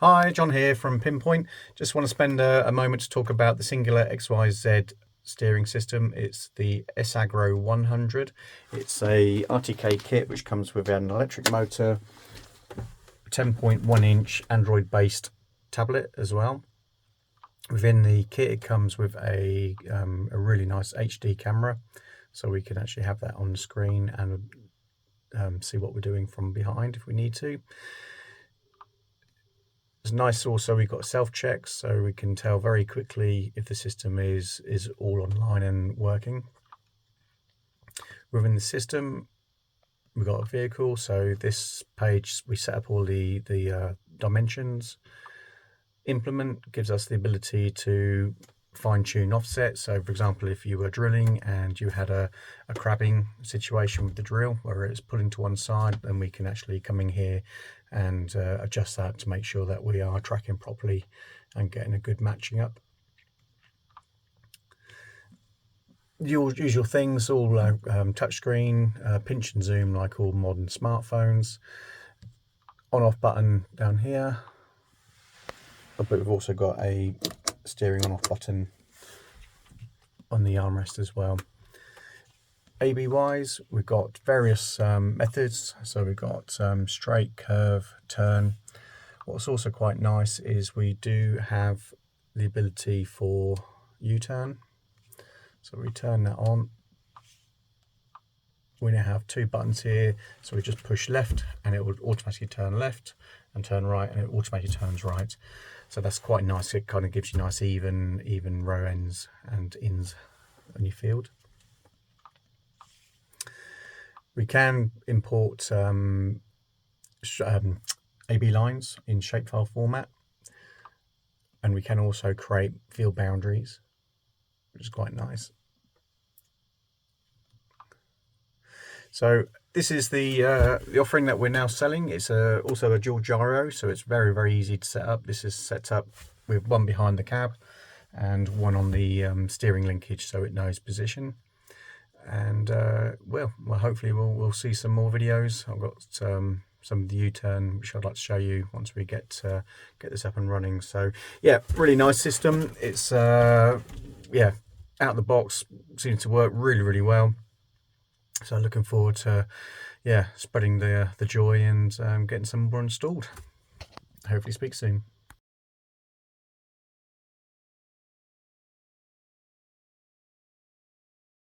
Hi, John here from Pinpoint. Just want to spend a moment to talk about the SingularXYZ steering system. It's the SAgro100. It's a RTK kit which comes with an electric motor, 10.1 inch Android based tablet as well. Within the kit it comes with a really nice HD camera, so we can actually have that on the screen and see what we're doing from behind if we need to. It's nice also we've got self-checks, so we can tell very quickly if the system is all online and working. Within the system we've got a vehicle, so this page we set up all the dimensions. Implement gives us the ability to fine-tune offset, so for example if you were drilling and you had a crabbing situation with the drill where it's pulling to one side, then we can actually come in here and adjust that to make sure that we are tracking properly and getting a good matching up. Your usual things, all touchscreen, pinch and zoom like all modern smartphones, on-off button down here, but we've also got a steering on-off button on the armrest as well. AB wise, we've got various methods, so we've got straight, curve, turn. What's also quite nice is we do have the ability for U-turn, so we turn that on. We now have two buttons here, so we just push left and it will automatically turn left, and turn right and it automatically turns right. So that's quite nice. It kind of gives you nice even row ends and ins on your field. We can import AB lines in shapefile format, and we can also create field boundaries, which is quite nice. So this is the offering that we're now selling. It's also a dual gyro, so it's very easy to set up. This is set up with one behind the cab and one on the steering linkage, so it knows position. And well, hopefully we'll see some more videos. I've got some of the U-turn which I'd like to show you once we get this up and running. So yeah, really nice system. It's yeah, out of the box, seems to work really well. So looking forward to spreading the joy and getting some more installed. Hopefully speak soon.